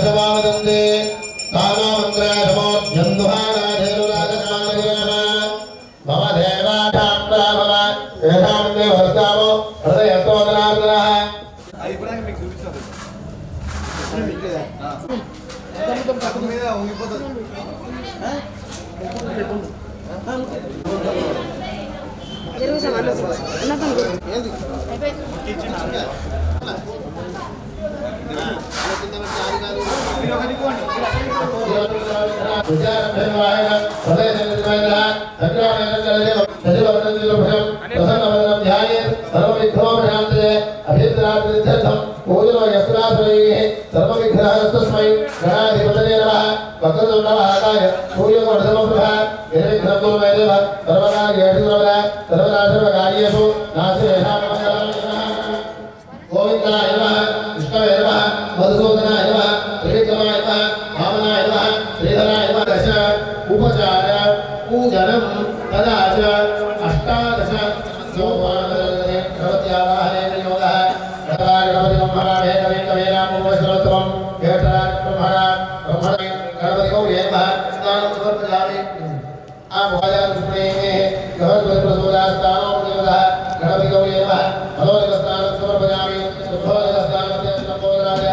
वशवावदन्ते कामामन्त्राशमोऽध्यन्धुहानाधेनुराजकामनिराम मम देवाधाम्बरा भव येषामन्ये भवस्तावो हृदयस्तोदनार्दनः అయిపోయాక మీకు చూపిస్తాను మీద ఉంగిపోతుంది జరుగు సార్ అన్నతో ఏంది सर्वविघ्नहस्तस्मै गणाधिपतये नमः वक्रतुण्डमहाकाय सूर्यकोटिसमप्रभा निर्विघ्नकुर्वैदेव सर्वकार्येषु सर्वकार्येषु नास्तिरेषां गोविन्दाय नमः विष्णवे नमः मधुसूदनाय नमः त्रिविक्रमाय नमः वामनाय नमः श्रीधराय नमः दश उपचार पूजनं तदा च अष्टादश सोपानदले भवत्यावाहनेन योगः गणपतिं महाराज कवेनामोपश्रोत्रं केतराज ब्रह्मणे गणपति गौरी नमः स्नानं समर्पयामि आमोदं सुप्रेमे गणपतिप्रसोदास्तानं देवतः गणपति गौरी नमः मनोरस्नानं समर्पयामि शुद्धोदस्नानं संबोधनाय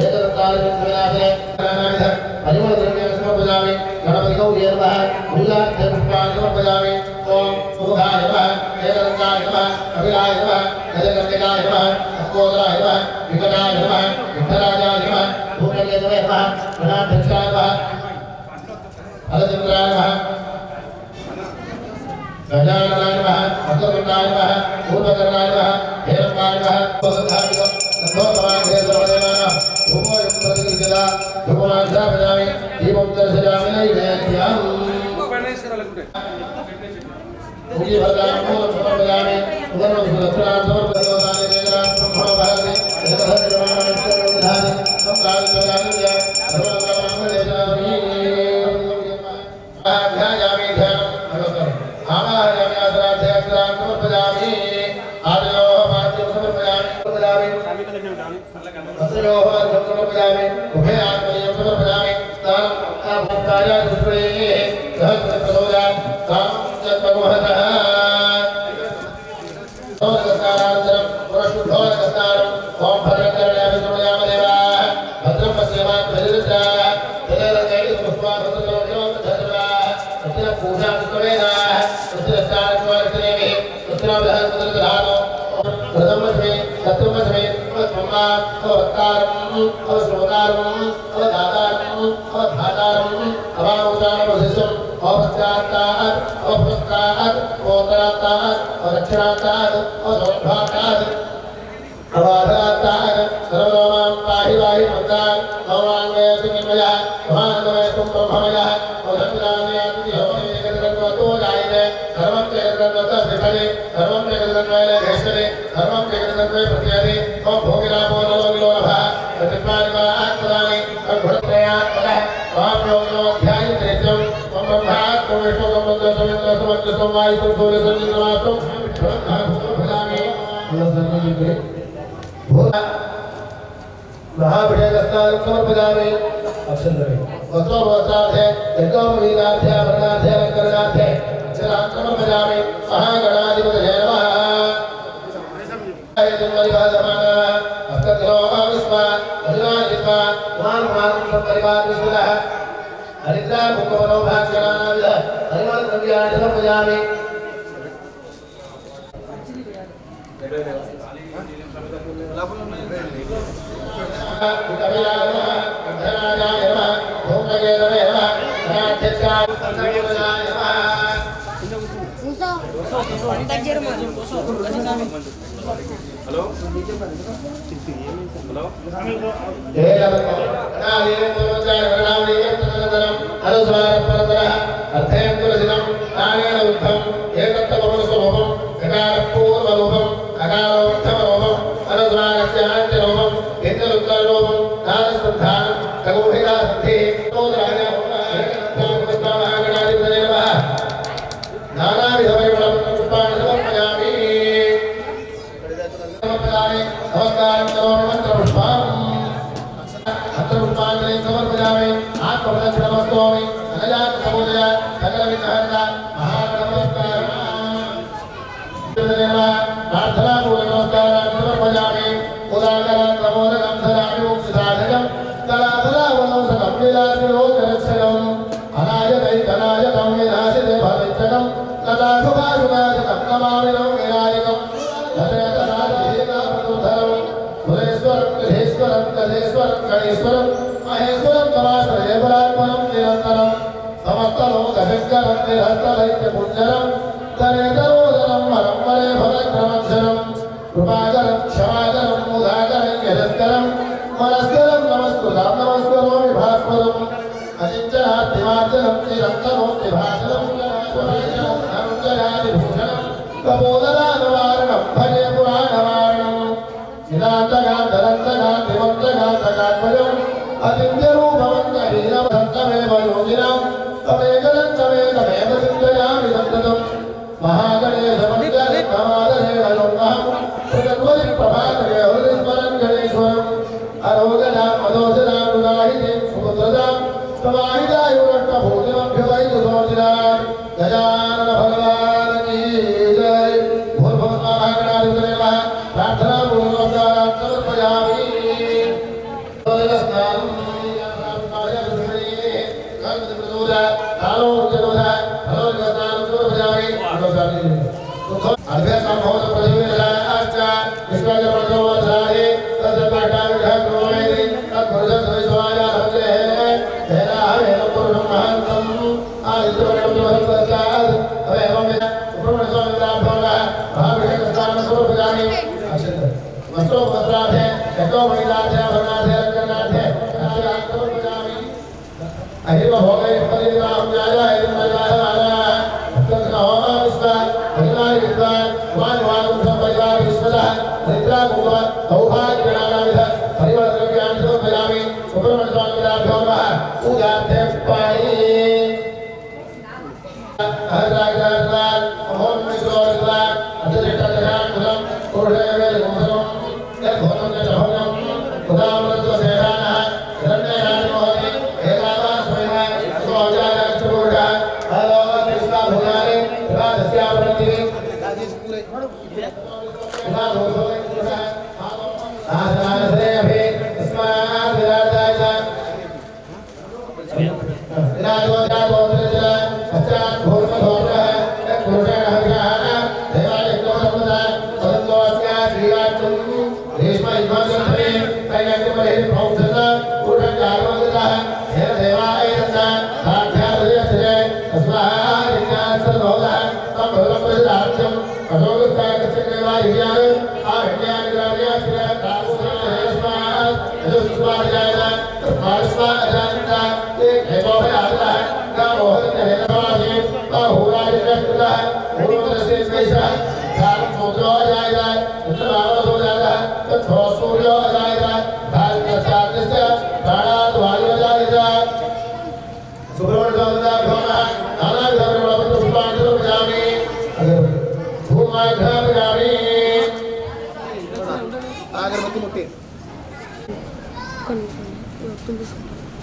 एकदन्तालिं परिमलद्रव्यं समर्पयामि गणपति गौरी नमः फूलाद्यपुष्पाणि समर्पयामि ओम सुमुखाय नमः एकदन्ताय नमः कपिलाय नमः गजकर्णिकाय नमः अक्कोदराय नमः विकटाय नमः विठ्ठलाय नमः भूमकेतवे नमः गणाध्यक्षाय नमः फलचन्द्राय नमः गजाननाय नमः वक्रतुण्डाय नमः पूर्वकर्णाय नमः हेरम्बाय नमः सद्धाविदं सद्धोत्तमाय सर्वदेवानां धूपोऽयं प्रतिगृह्यता धूपमाघ्रापयामि दीपं दर्शयामि नैवेद्यम् भद्रां मूलं समर्पयामि उदरं सुदक्षिणां समर्पयामि देवतां ब्रह्मणो भगवते यतधर्ममाणिष्टविधानं संकारितयामि सर्वकामदेशामि ध्यायामि ध्यानं आवाहयामि आसनाध्यक्षां समर्पयामि आदयोः पाद्यं समर्पयामि वस्त्रयोः अर्घ्यं समर्पयामि उभयात्मनीयं समर्पयामि स्नानं भक्ताय दुष्प्रेये सहस्रप्रसोदात् कामं चत्वगुहतः सोदकस्नानानन्तरं पुरशुद्धोदकस्नानं ॐ भद्रकर्ण्याभि समयामदेवाः भद्रं पश्येमान् भजरिद्राः तदेवकैकपुष्पाभद्रलोक्योपधर्वाः तस्य पूजां कृतवेदाः तस्य स्नानस्वारक्षणेभिः तत्राबलहस्पतिर्दधानो प्रथमस्मै सप्तमस्मै अवत्मम्मा अवत्तारम् अवश्रोतारम् अवधातारम् अवधातारम् अवामुदानवशिष्यम् अवपश्चात्तात् अवपुरस्तात् अवोत्तरात्तात् अवदक्षिणात्तात् अवदोर्ध्वात्तात् अवाधात्तात् सर्वलोमां पाहि वाहि मन्दान् भगवान्वयसु निर्मयः भवान्वयसु ब्रह्ममयः अवधत्तान्याति होमेकर्तन्वतो जायते सर्वं चेकर्तन्वतः विफले सर्वं चेकर्तन्वये घेष्टले सर्वं चेकर्तन्वये प्रत्ययते त्वं भोगिलाभो नलोविलोलभः तत्त्वानिवात्मदानि तद्भुतत्रयात्मनः महाप्रयोगोऽध्यायत्रयम् त्वं ब्रह्मात् त्वं विष्णु त्वं रुद्रस्वमिन्द्रस्वमज्जस्वं वायुस्वं सूर्यस्वं भजामि महाभिषेकस्नानं समर्पयामि अक्षन्तरे वस्त्रोपवस्त्रार्थे यज्ञोपवीतार्थे वर्णार्थे अलङ्करणार्थे अक्षरान् समर्पयामि महागणाधिपतये नमः हरिद्रा भूमनो भाग्यनानाविध हरिमलद्रव्याणि समर्पयामि हेलो नमस्कार पुष्पांजलि समर्पयामि आत्मप्रदक्षिणमस्तोमि अनजात प्रबोधय सकल विघ्नहर्ता महागणपतिस्मः प्रार्थना पूर्वक नमस्कारान् समर्पयामि उदागरं प्रमोदकं सदामि मोक्षसाधकं तलातलावलोकं विलासिलोकरक्षकम् अनायतैकनायकं विनाशिते भविष्यकं तदाशुभाशुभाशकं नमामि नं विनायकं तदेतनादेकामनुधरं सुरेश्वरं गणेश्वरं गणेश्वरं गणेश्वरं महेश्वरं तमाश्रये परात्मनं निरन्तरं समस्तलोकशङ्करं निरस्तदैत्यपुञ्जरं तरेतरोदरं वरं वरे भवक्रमक्षरं कृपाकरं क्षमाकरं मुदाकरं यजस्करं मनस्करं नमस्कृतं नमस्करोमि भास्वरम् अचिञ्चनाद्धिमार्जनं चिरन्तनोऽस्ति भाजनं धनुञ्जयादिभूषणं कपोदरानवारणं भजे पुराणवारणं निरान्तकान्तरन्तकान्तिमन्तकान्तकात्मजम् अचिन्त्यरूपमन्तहीनवसन्तमेव योगिनां तमेकदन्तमेकमेव चिन्तयामि सन्ततं महागणेशमञ्जलिकमादरेण लोकः प्रगल्भति प्रभाकरे हृदिस्मरन् गणेश्वरम् अरोगणां मदोषणां गुणाहितीं सुपुत्रतां समाहितायुरष्टभूतिमभ्युवैतु सोचिरां गजानन भगवान की जय भूर्भुवस्वाहागणाधिपतये नमः प्रार्थना पूर्वकारान् समर्पयामि अहिर्व भोगे परिवाहं जाया एवं परिवाहमाना तत्कहो विश्वास परिवार विश्वास वान वान परिवार विश्वास निद्रा कुवा सौभाग्यनानाविध परिवार द्रव्यान् समर्पयामि सुब्रह्मण्य स्वामी राभ्यो नमः पूजार्थे पाणि अहराग्राग्राग् अहोम विश्वाग्राग् अतिरिक्तग्राग् कुलं कुर्हेवेल कुमसनं यद्भोनं यजहोनं उदामृतसेनानः हिरण्यनादिमोहनि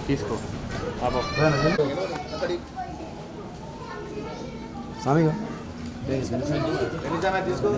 తీసుకో స్వామిగా తీసుకో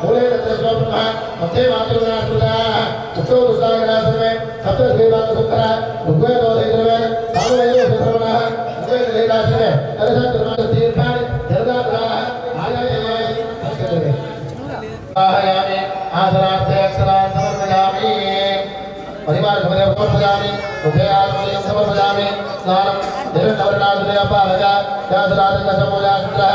मूले तत्त्वब्रह्म मध्य मातृगुणात्मका उच्चो दुष्टागणासमे सप्त देवासुंदरा ऋग्वेदो देववे सामवेदो सुब्रह्मणः ऋग्वेद देवासमे तदसं धर्माणि तीर्थानि जलदात्राः आयामे आयामे आसनार्थे अक्षरान् समर्पयामि परिवार समेत समर्पयामि उभयात्मयं समर्पयामि स्नानं देवनवर्णादुदय पावजा यासनार्थे समोयासुत्रः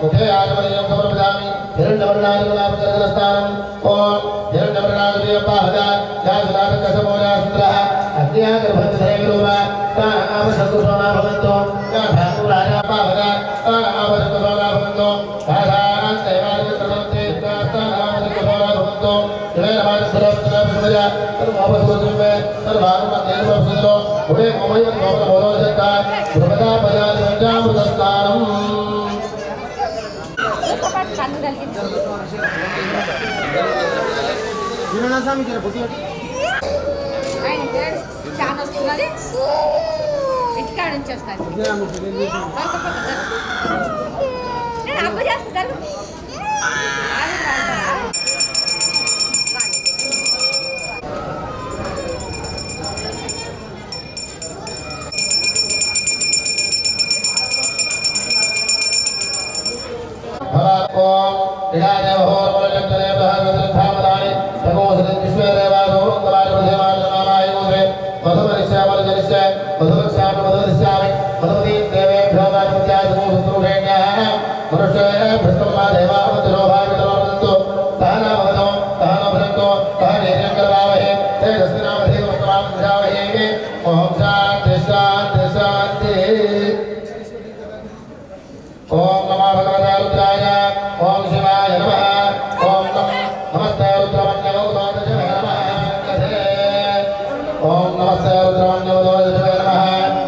उभयात्मयं समर्पयामि हिरण्यवर्णादिगुणापकरणस्थानम् ओम हिरण्यवर्णादुदय पावजा यासनार्थे समोयासुत्रः अग्न्याः गर्भधरेरुवा तानाम सन्तुषोमा भवन्तो याधानुराजा पावजा तानाम सन्तुषोमा भवन्तो तासान् दैवादिक प्रवृत्ते तानाम सन्तुषोमा भवन्तो जय नमः सर्वत्र सर्वोपसुमे सर्वानुमतेर्वसुरो उभे मोमय मोरोजता भ्रमदा पयादिजामृतस्थानम् వినోదాస్వామి జర బుద్ధి చాలా వస్తున్నది ఇంటికాడ నుంచి వస్తాను నేను అబ్బ చేస్తాను ओम नमो भगवते रुद्राय ओम शिवाय नमः ओम नमस्ते रुद्रमन्यवोदोदशवे नमः ओम नमस्ते रुद्रमन्यवोदोदशवे नमः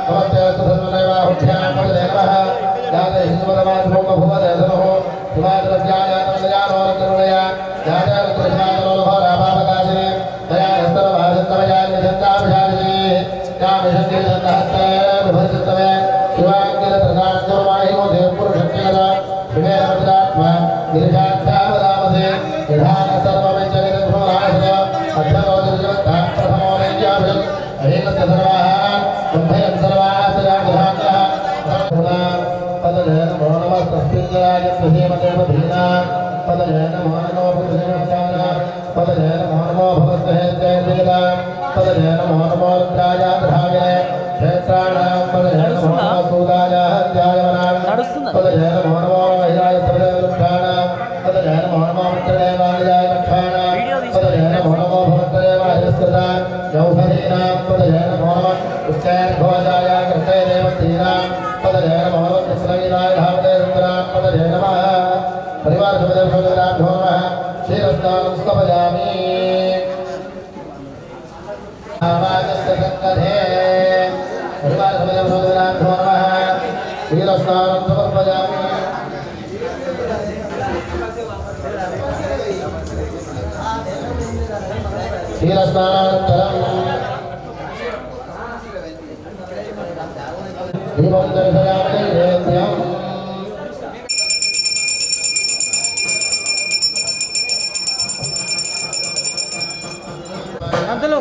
नमस्ते सुधन्वदेवाहुभ्यां भगवते नमः याते हिंसवदमाधुभूमभुवते धनुः शिवाद्रव्याय नमदयानो रुद्रमया याते रुद्रशिवादनो घोरापापकाशिने दया हस्तमभाजन्तमया निजन्ताभिषादिने यामिषन्ति निजन्तहस्ते विभजितवे शिवाग्निरत्रदात्मवायुः देवपुरुषक्येन शिवेरवज्रात्मा गिरिजाध्यावदामसे विधान सर्वविचलितभ्रमराजय अध्यरोदर्जवत्ता प्रथमो नैज्याभिषक् अहेकस्य सर्वाः कुम्भयन् सर्वाः सजागृहान्यः पदजय नमो नमः तस्मिन्जयाय सुधीमदेव भीना पदजय नमो नमो भूषणवतान पदजय नमो नमो भवस्वहेत्यैर्वेदा पदजय नमो नमो रुद्रायाग्रहाय क्षेत्राणां पदजय नमो नमो सूदायाः ध्यायवनां पदजय नमो नमो महिलाय सर्वदेववृक्षाणां पदजय नमो नमो मित्रदेवालयाय रक्षाणां पदजय नमो नमो भवत्तदेवायस्कृता यौषधीनां पदजय नमो नमः पुष्कैर्भोजाय कृष्णैरेवतीनां पदजय नमो नमः कृष्णवीराय धावते रुद्रां पदजय नमः परिवार समेत भगवताभ्यो नमः क्षीरस्नानं स्थापयामि आवाजस्य सङ्कधे परिवार समेत भगवताभ्यो नमः क्षीरस्नानं समर्पयामि क्षीरस्नानानन्तरं दीपं दर्शयामि नैवेद्यम् అంతలో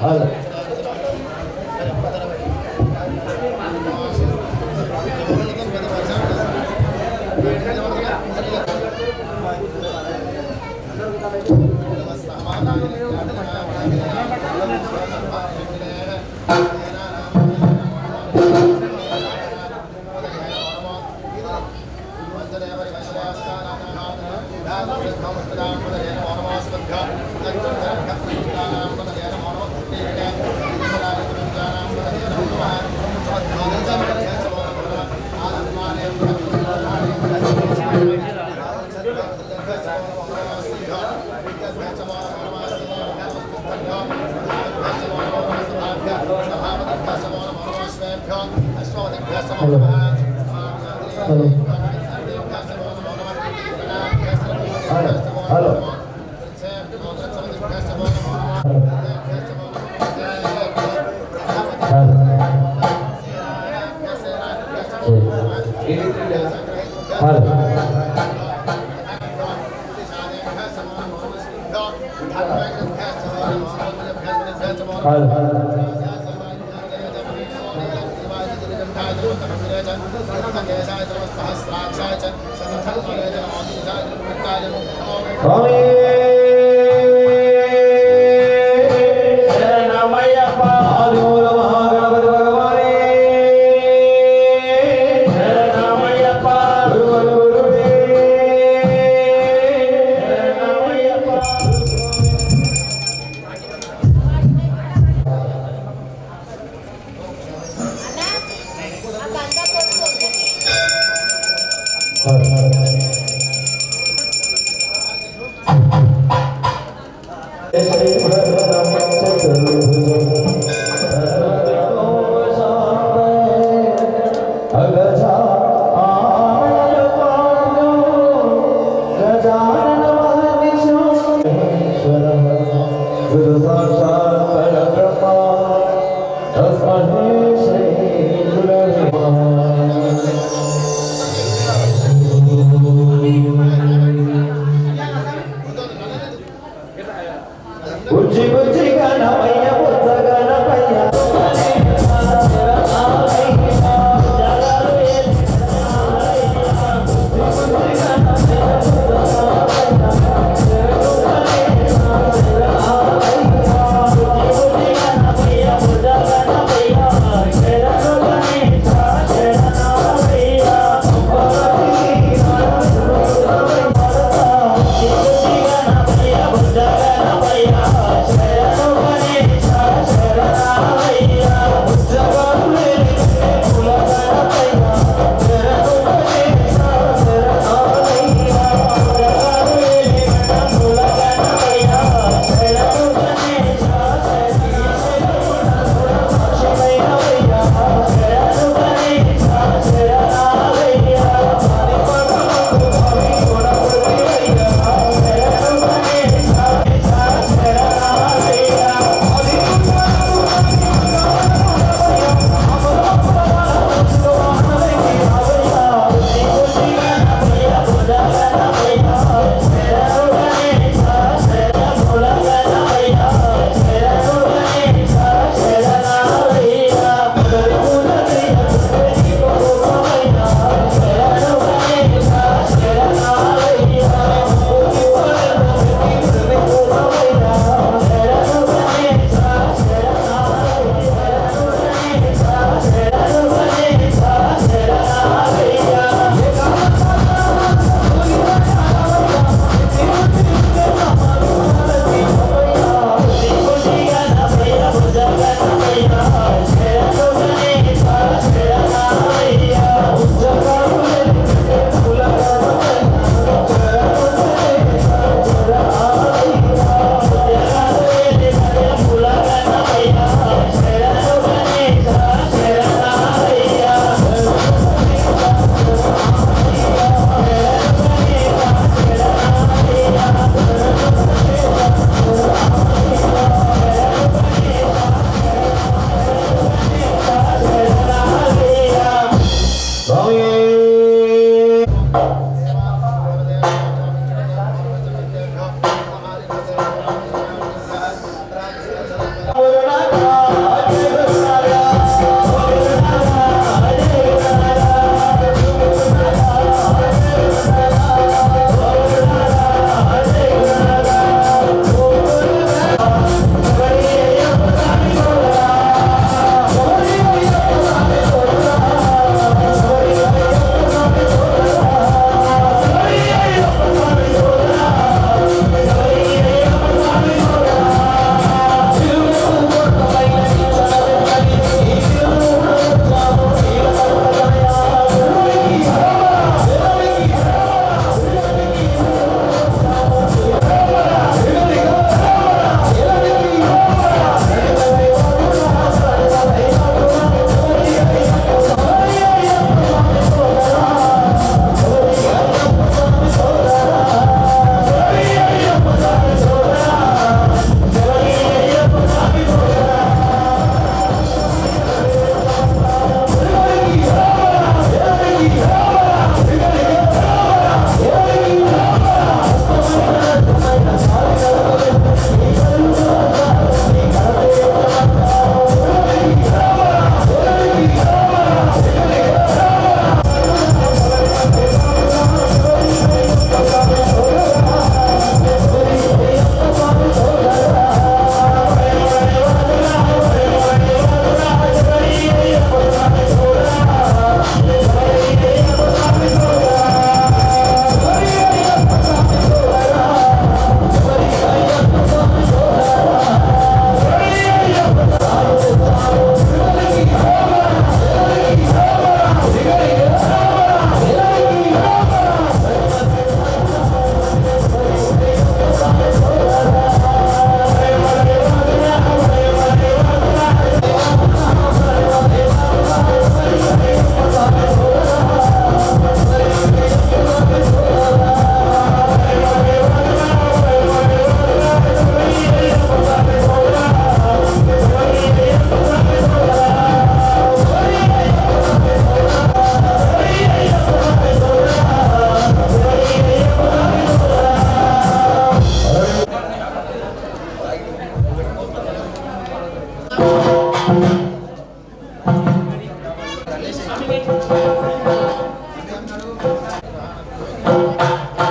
हेलो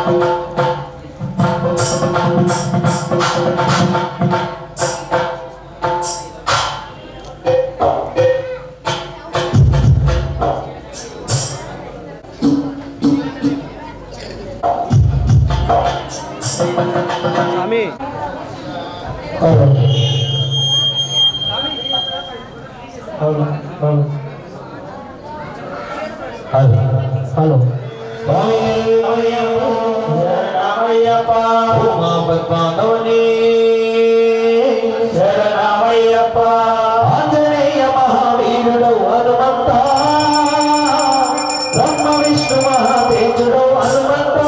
హలో శరణమయ్యప్ప ఆంజనేయ మహావీరుడు హనుమంత బ్రహ్మ విష్ణు మహాతేజుడు హనుమంత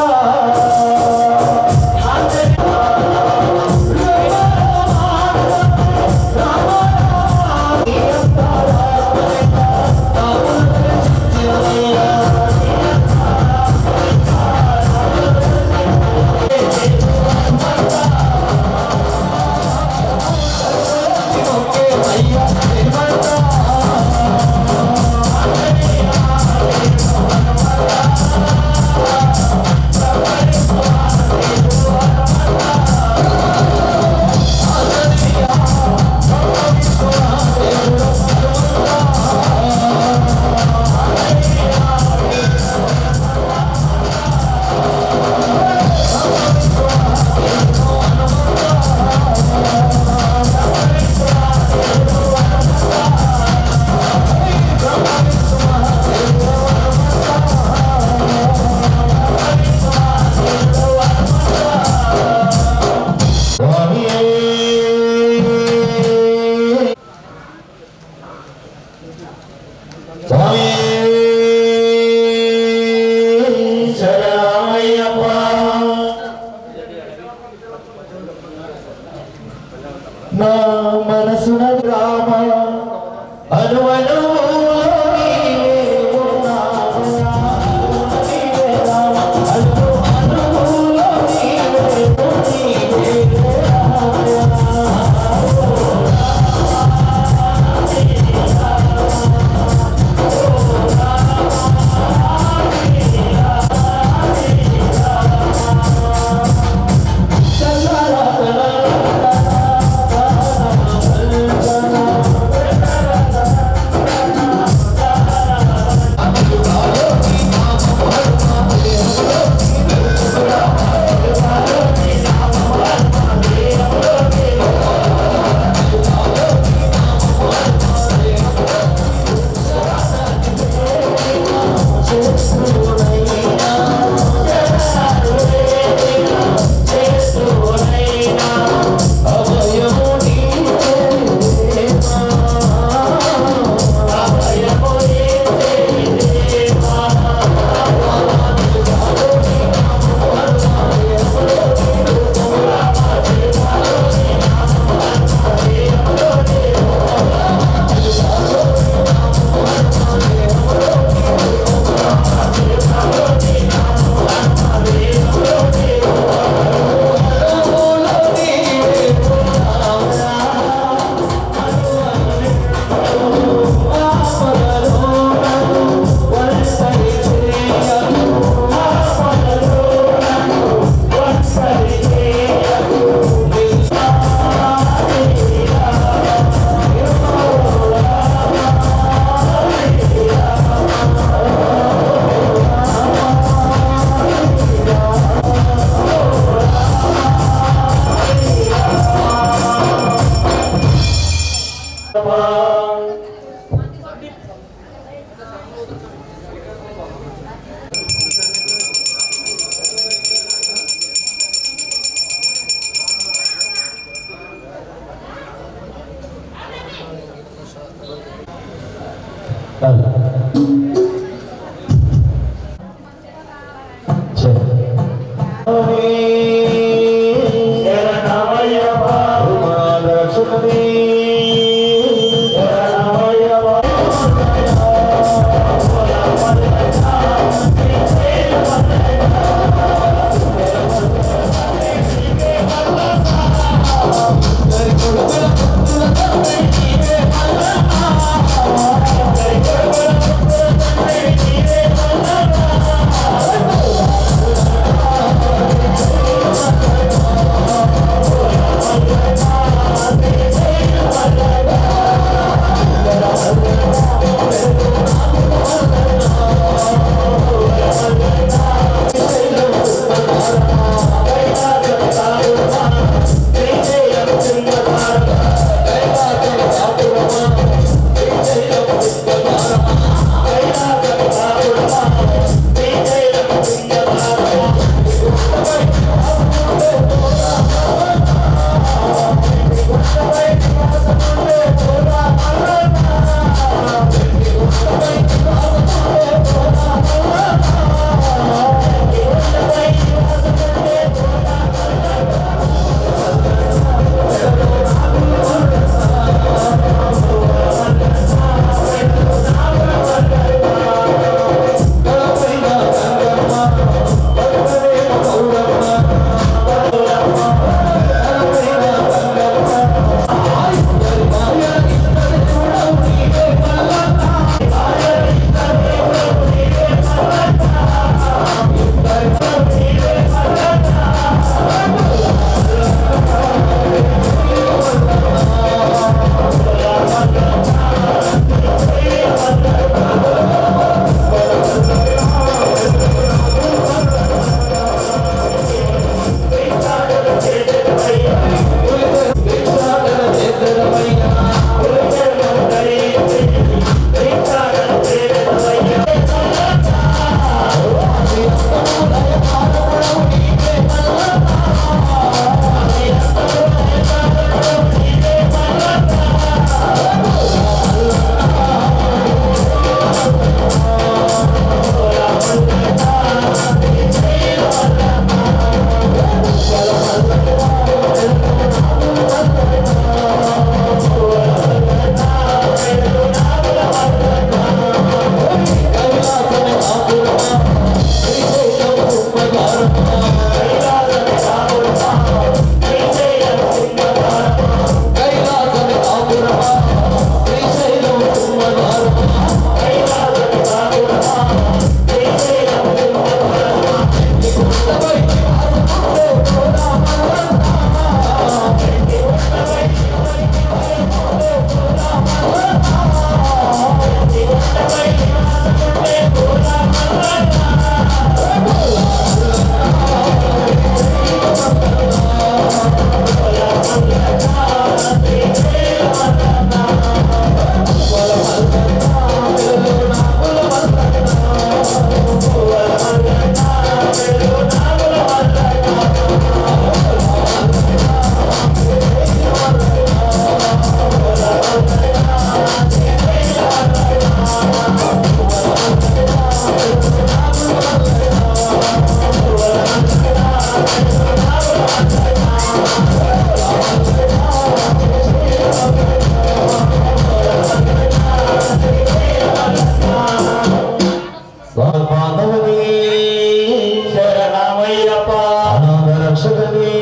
రక్షకని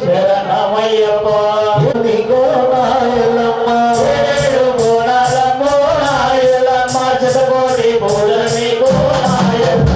శరణమయ్యప్ప ఎన్నికో నాయలమ్మ ఏడు కోణాలమ్మో నాయలమ్మ శతకోటి పూజలు నీకు నాయలమ్మ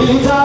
Yeah.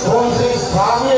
ఓం శ్రీ స్వామి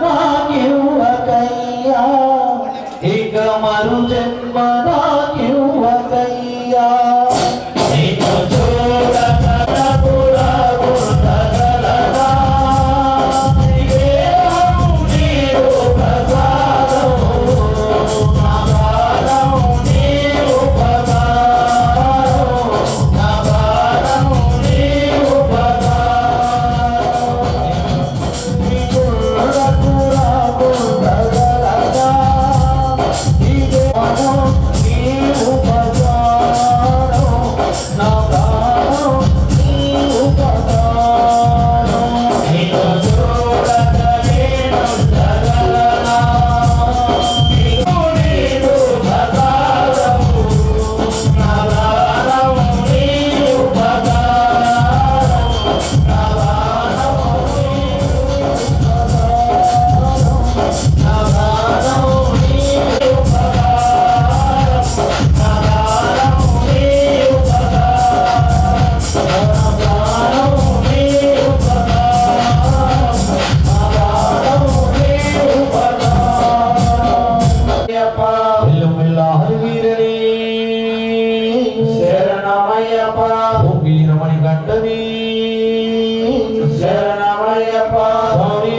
నాకివ్వకయ్యా ఇక మరు జన్మ నాకివ్వకయ్యా నిన్ను చూడగలగురా గుర్తగలనా కేవలం నీవు ప్రసాదం నా ప్రాణం నీవు ప్రసాదం నా ప్రాణం నీవు వీరమణి గంటని శరణమయ్యప్ప స్వామి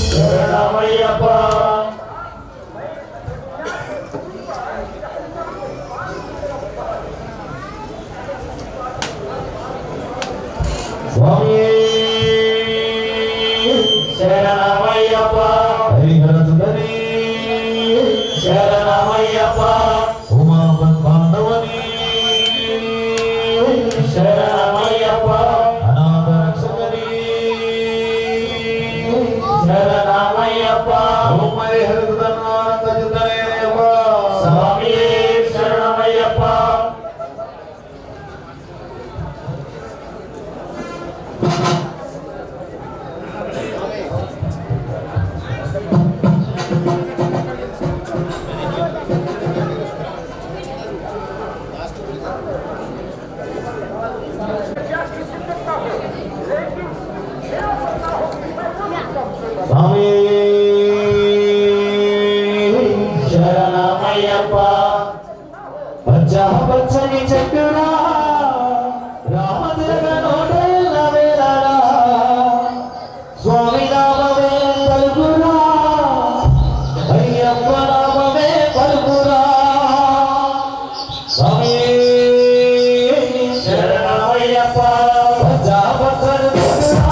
శరణమయ్యప్ప స్వామి శరణమయ్యప్ప హరిహరసుందరి శరణమయ్యప్ప ఉమాపద్మాండవని శరణమయ్యప్ప అనాథ రక్షకని శరణమయ్యప్ప ఓం హరిహరసుందరానంద చింతనయ్యప్ప స్వామి శరణమయ్యప్ప శరణమయ్యప్ప పచ్చ పచ్చని చెట్టురా రామతిలకనోటెల్ల వేళరా స్వామి నామమే పలుకురా అయ్యప్ప నామమే పలుకురా స్వామి శరణమయ్యప్ప పచ్చ పచ్చని చెట్టురా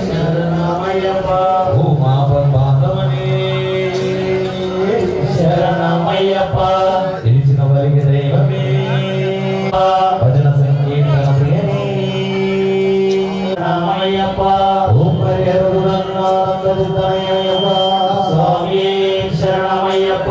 శరణమయ్యప్ప ఉమా బాంధవనే శరణమయ్యప్ప తెలిసిన వారికి దైవమే భజన సంకీర్తన ప్రియనే శరణమయ్యప్ప ఓం పరిహరుడన్నానందయుతనయ్యప్ప స్వామి శరణమయ్యప్ప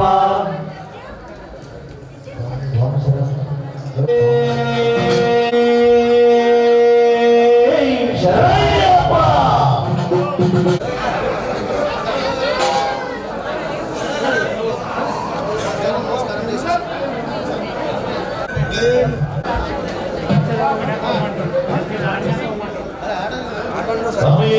Swami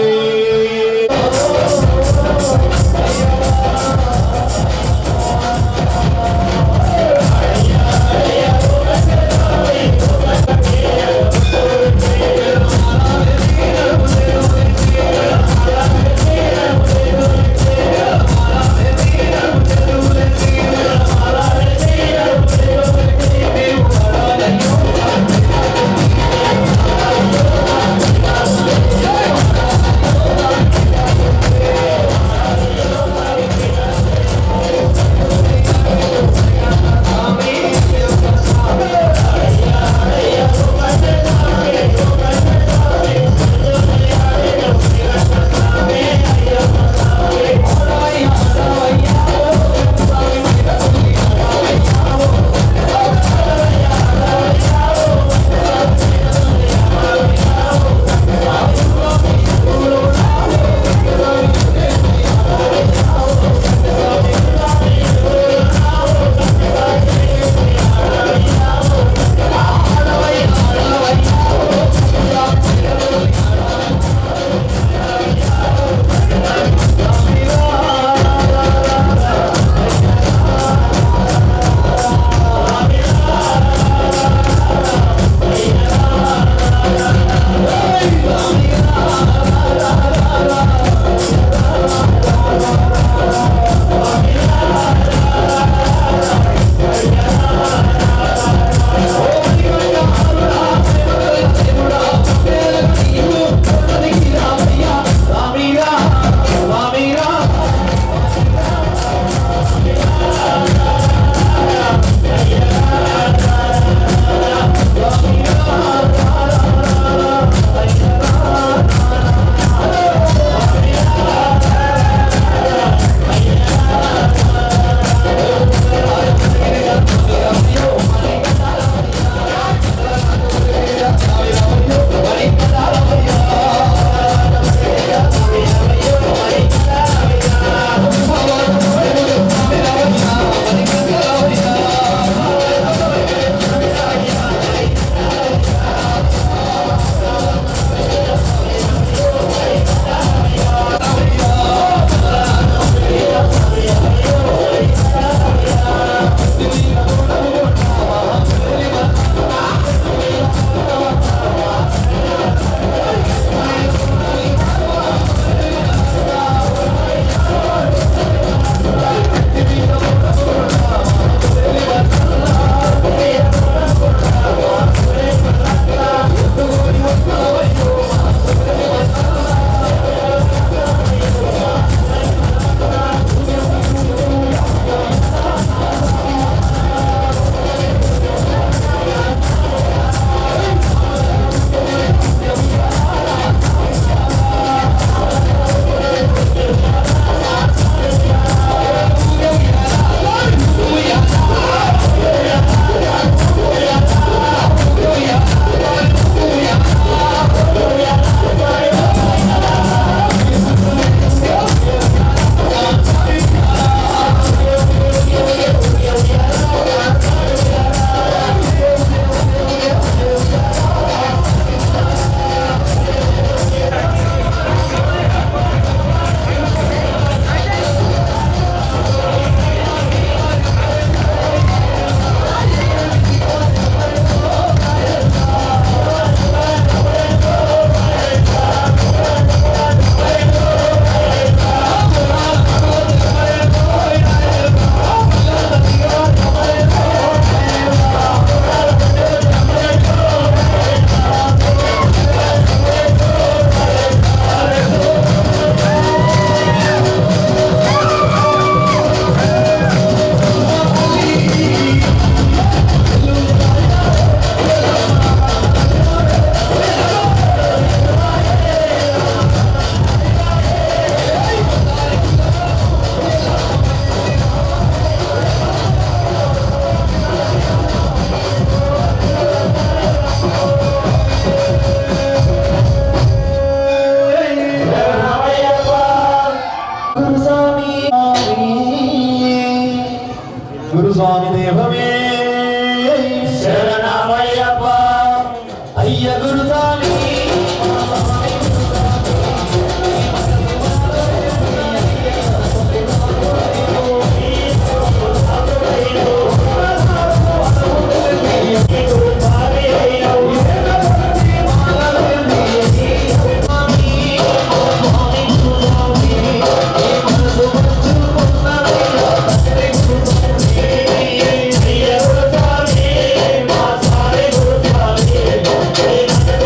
అయ్య గురుస్వామి Hey,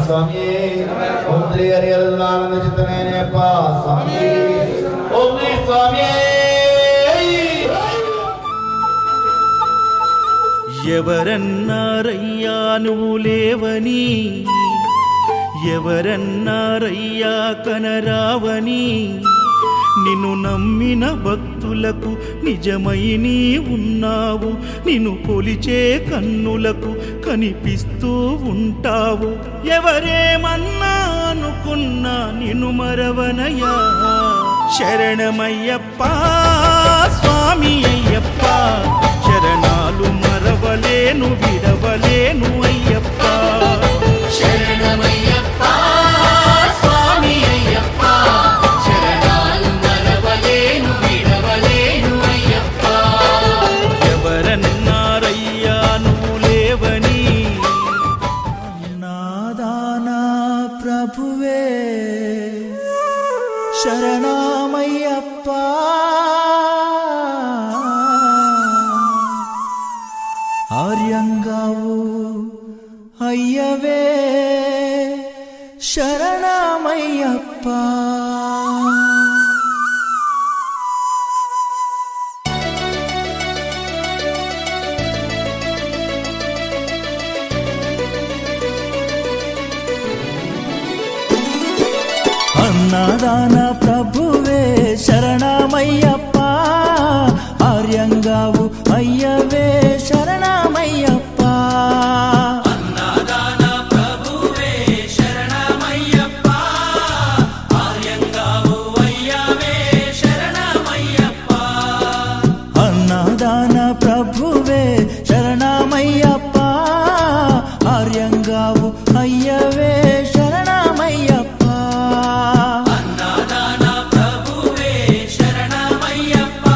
స్వామి ఓం శ్రీ హరి ఆనంద చిత్తనయనప్ప స్వామి ఓం శ్రీ స్వామి. ఎవరన్నారయ్యా నువ్వు లేవని, ఎవరన్నారయ్యా కనరావని, నిన్ను నమ్మిన భక్తులకు నిజమై నీ ఉన్నావు, నిన్ను కొలిచే కన్నులకు కనిపిస్తూ ఉంటావు. ఎవరేమన్నా అనుకున్నా నిన్ను మరవనయ్యా. శరణమయ్యప్ప స్వామి అయ్యప్ప, శరణాలు మరవలేను విడవలేను అయ్యప్ప. శరణమయ్యప్ప స్వామి అయ్యప్ప, శరణాలు మరవలేను విడవలేను అయ్యప్ప. ఎవరన్నారయ్యా నువ్వు లేవని. నాదానా ప్రభువే శరణమయ్యప్ప, ఆర్యంగావు అయ్యవే శరణమయ్యప్ప. అన్నదాన ప్రభువే శరణమయ్యప్ప, ఆర్యంగావు అయ్యవే శరణమయ్యప్ప. అన్నదాన ప్రభువే శరణమయ్యప్ప, ఆర్యంగావు అయ్యవే శరణమయ్యప్ప. అన్నదాన ప్రభువే శరణమయ్యప్ప, ఆర్యంగావు అయ్యవే శరణమయ్యప్ప. అన్నదాన ప్రభువే శరణమయ్యప్ప,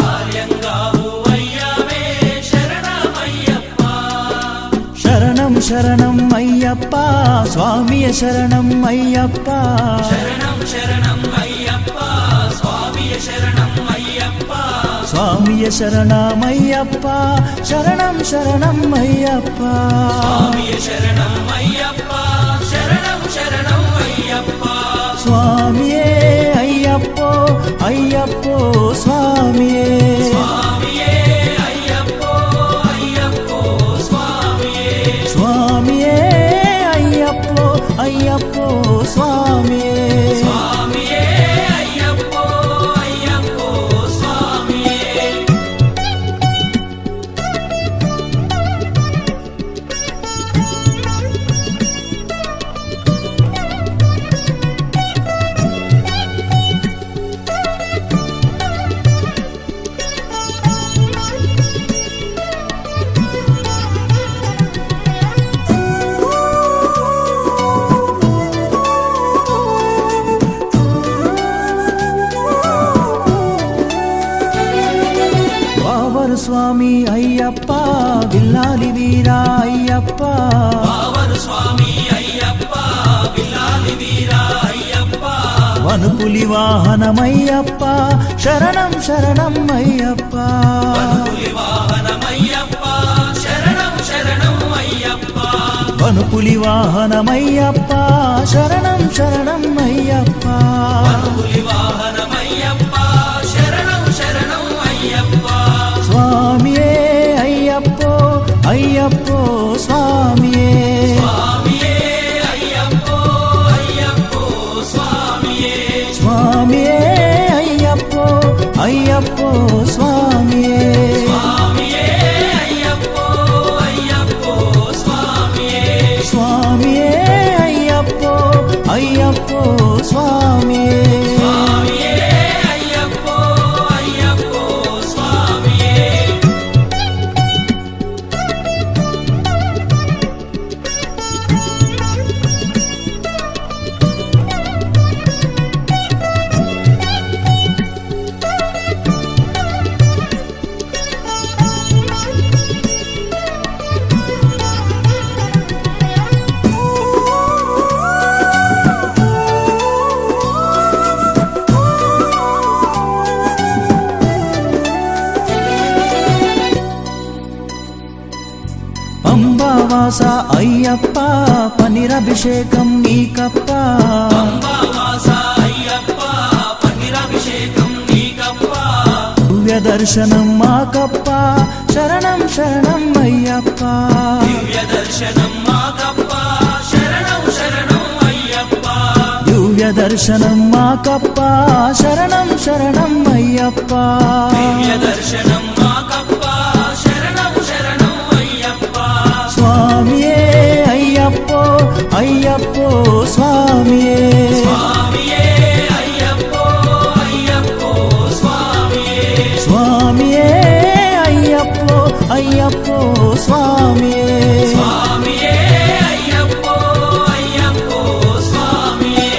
ఆర్యంగావు అయ్యవే శరణమయ్యప్ప. శరణం శరణం అయ్యప్ప స్వామియ శరణం అయ్యప్ప. శరణం శరణం అయ్యప్ప స్వామియ శరణం అయ్యప్ప. స్వామియ శరణమయ్యప్ప, శరణం శరణం అయ్యప్ప. స్వామియ శరణం అయ్యప్ప, శరణం శరణం అయ్యప్ప. స్వామియే అయ్యప్పో అయ్యప్పో స్వామియే. స్వామియే అయ్యప్పో అయ్యప్పో స్వామియే. స్వామియే అయ్యప్పో అయ్యప్పో స్వామియే. స్వామియే అయ్యప్పో అయ్యప్పో స్వామియే. వావరు స్వామి అయ్యప్ప, విల్లాలి వీరా అయ్యప్ప. పావరు స్వామి అయ్యప్ప, విల్లాలి వీరా అయ్యప్ప. వనుపులి వాహనమయ్యప్ప, శరణం శరణం అయ్యప్ప. పులి వాహనమయ్యప్ప, శరణం శరణం అయ్యప్ప. వనుపులి వాహనమయ్యప్ప, శరణం శరణం అయ్యప్ప. పులి వాహనమయ్యప్ప, శరణం శరణం అయ్యప్ప. స్వామియే అయ్యప్పో అయ్యప్పో స్వామియే. స్వామియే అయ్యప్పో అయ్యప్పో స్వామియే. స్వామియే అయ్యప్పో అయ్యప్పో స్వామియే. స్వామియే అయ్యప్పో అయ్యప్పో స్వామియే. స్వామియే అయ్యప్పో అయ్యప్పో స్వామియే. స్వామియే అయ్యప్పో అయ్యప్ప పనిరభిషేకం నీకప్ప పంబావాస అయ్యప్ప పన్నీరాభిషేకం నీకప్ప దివ్య దర్శనం మాకప్ప శరణం శరణం అయ్యప్ప దివ్య దర్శనం మాకప్ప శరణం శరణం అయ్యప్ప దివ్య దర్శనం మాకప్ప శరణం శరణం అయ్యప్ప దివ్య దర్శనం మాకప్ప శరణం శరణం అయ్యప్ప స్వామియే అయ్యప్పో అయ్యప్పో స్వామియే స్వామియే అయ్యప్పో అయ్యప్పో స్వామియే స్వామియే అయ్యప్పో అయ్యప్పో స్వామియే స్వామియే అయ్యప్పో అయ్యప్పో స్వామియే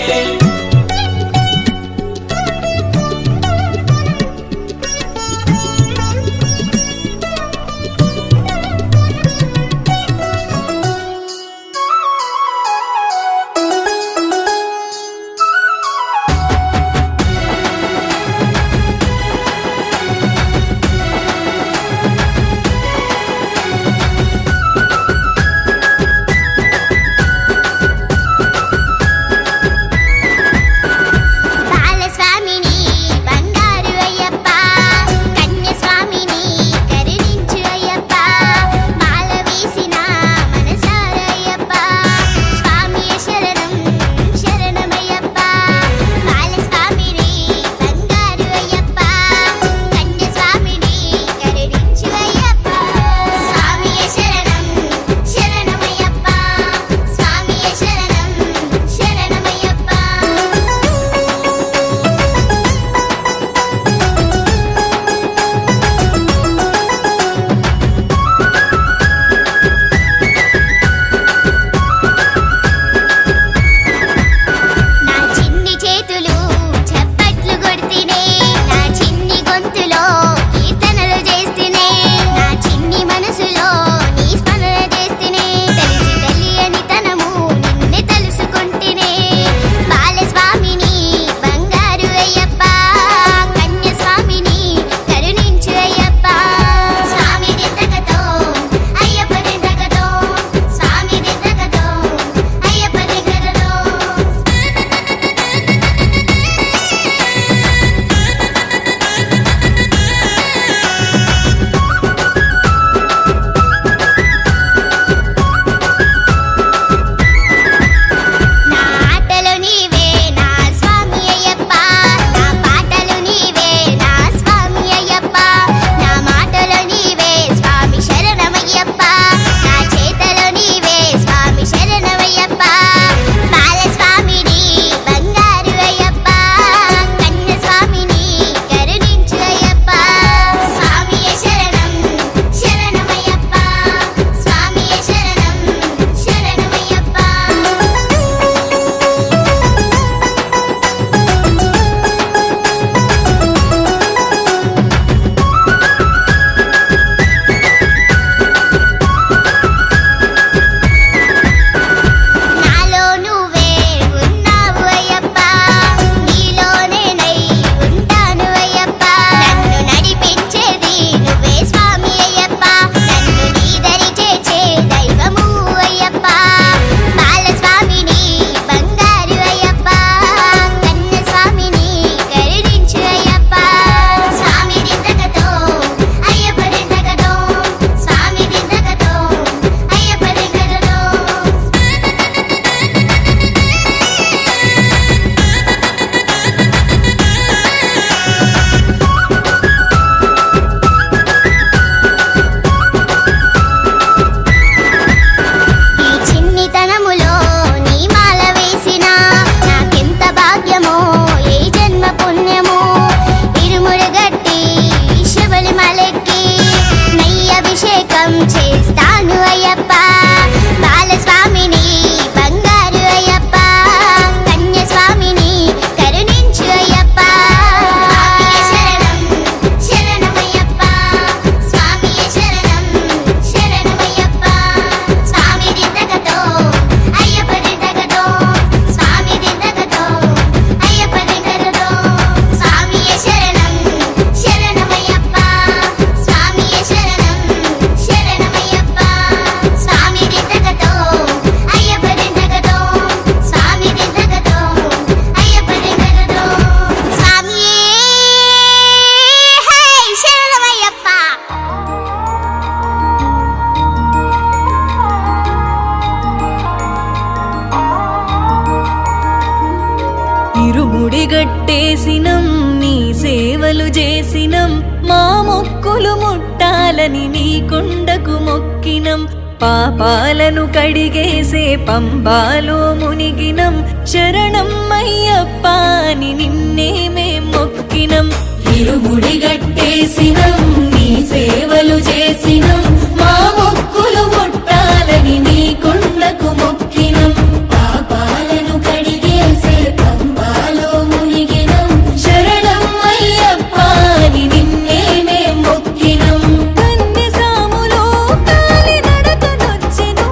ఇరుముడి గట్టేసినం నీ సేవలు చేసినం మా మొక్కులు ముట్టాలని నీ కొండకు మొక్కినం పాపాలను కడిగేసే పంబాలో మునిగినం శరణం అయ్యప్ప అని నిన్నే మేం మొక్కినం ఇరుముడి గట్టేసినం నీ సేవలు చేసినం మా మొక్కులు ముట్టాలని నీ కొండకు మొక్కినం పాపాలను కడిగేసే పంబాలో మునిగినం శరణం అయ్యప్ప అని నిన్నే మేం మొక్కినం కన్యసాములో కాలి నడకనొచ్చెను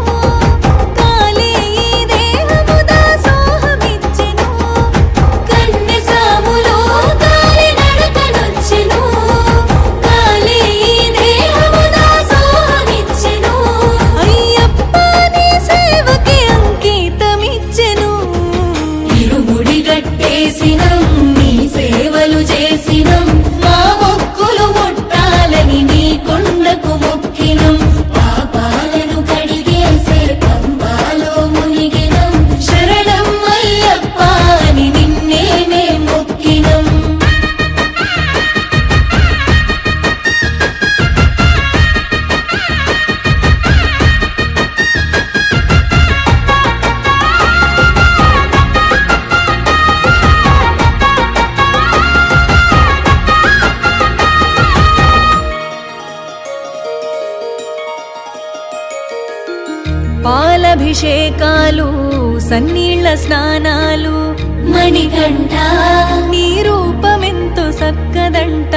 కాలే ఈ దేహము దాసోహమిచ్చెను కన్యసాములో కాలి నడకనొచ్చెను కాలే ఈ దేహము దాసోహమిచ్చెను అయ్యప్ప నీ సేవకి అంకితమిచ్చెను ఇరుముడి గట్టేసినం నీ సేవలు చేసినం మా మొక్కులు ముట్టాలని నీ కొండకు మొక్కినం పాపాలను కడిగేసే పంబాలో మునిగినం శరణం అయ్యప్ప అని నిన్నే మేం మొక్కినం పాలభిషేకాలు సన్నీళ్ల స్నానాలు మణికంఠ నీ రూపమెంతో సక్కదంట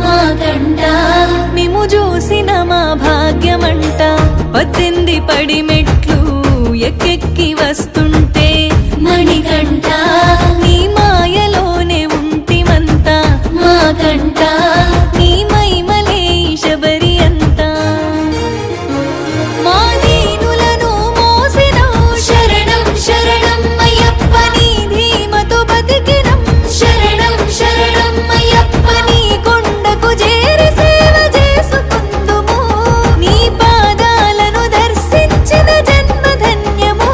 మా కంట మేము చూసిన మా భాగ్యమంట 18 పడి మెట్లు ఎక్కెక్కి వస్తుంటే మణికంఠ నీ మాయలోనే ఉంటిమంత మా కంట నీ మైమలే శబరి అంతా మా దీనులను మోసినవు శరణం శరణం అయ్యప్ప నీ ధీమతో బతికినం శరణం శరణం అయ్యప్ప నీ కొండకు చేరి సేవ చేసుకుందుము నీ పాదాలను దర్శించిన జన్మ ధన్యము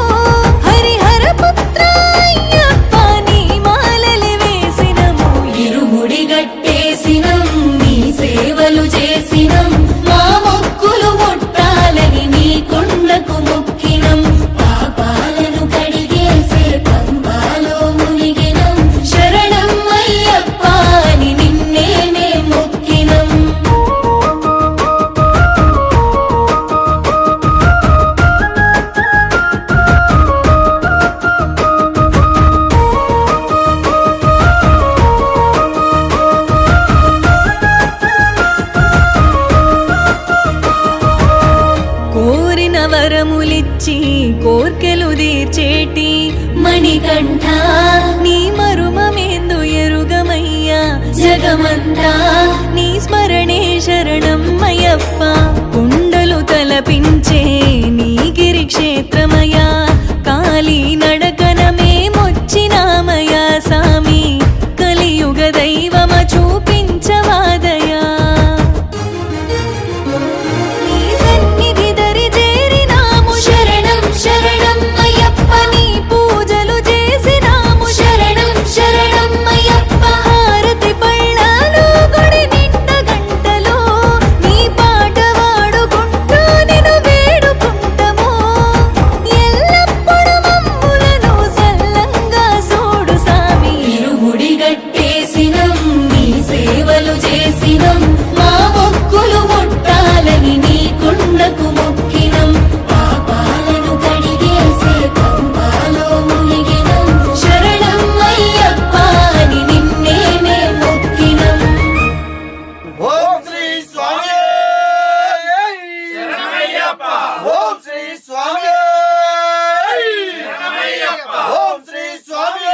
హరిహర పుత్ర అయ్యప్ప నీ మాలలి వేసినము ఇరుముడి గట్టేసినం నీ సేవలు చేసినం మా మొక్కులు ముట్టాలని నీ కొండకు మొక్కినం పాపాలను కడిగేసే పంబాలో మునిగినం శరణం అయ్యప్ప అని నిన్నే మేం మొక్కినం కోరిన వరములిచ్చి కోర్కెలు తీర్చేటి మణికంఠ నీ మరుమమేందు ఎరుగమయ్యా జగమంతా నీ స్మరణే శరణం అయ్యప్ప కుండలు తలపించే నీ గిరి క్షేత్రమయా కాలి నడకన మేమొచ్చినామయా సామి కలియుగ దైవమ చూపించవాదయా నీ సన్నిధి దరి చేరినాము శరణం శరణం అయ్యప్ప నీ పూజలు చేసినాము శరణం శరణం అయ్యప్ప హారతి పళ్ళాలు గుడి నిండ గంటలో నీ పాట వాడుకుంటూ నిన్ను వేడుకుంటము ఎల్లప్పుడు మమ్ములను సల్లంగా చూడు సామి ఇరుముడి గట్టేసినం నీ సేవలు చేసినం మా మొక్కులు ముట్టాలని నీ కొండకు మొక్కినం పాపాలను కడిగేసే పంబాలో మునిగినం శరణం అయ్యప్ప అని నిన్నే మేం మొక్కినం ఓం శ్రీ స్వామి శరణమయ్యప్ప ఓం శ్రీ స్వామి శరణమయ్యప్ప ఓం శ్రీ స్వామి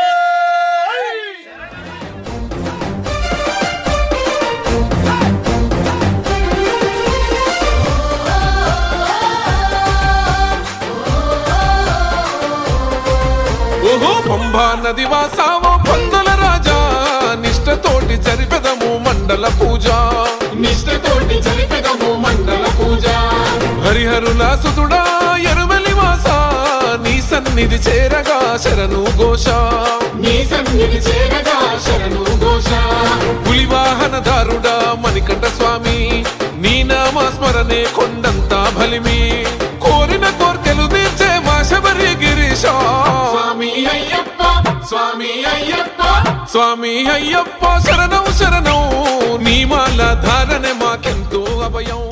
ఓహో పంబా నది వాసావో పందుల రాజా నిష్టతోటి జరిపెదము మండల పూజ నిష్టతోటి జరిపెదము మండల పూజ హరిహరుల సుతుడా ఎరుమలి వాసా నీ సన్ని సన్నిధి చేరగా శరణు ఘోష నీ సన్నిధి చేరగా శరణు ఘోష పులివాహనదారుడా మణికంఠ స్వామి నీ నామ స్మరణే కొండంత బలిమి కోరిన కోర్కెలు తీర్చే మా శబరి గిరీశ స్వామి అయ్యప్ప స్వామి అయ్యప్ప స్వామి అయ్యప్ప శరణం శరణం నీ మాల ధారణ మాకెంతో అభయం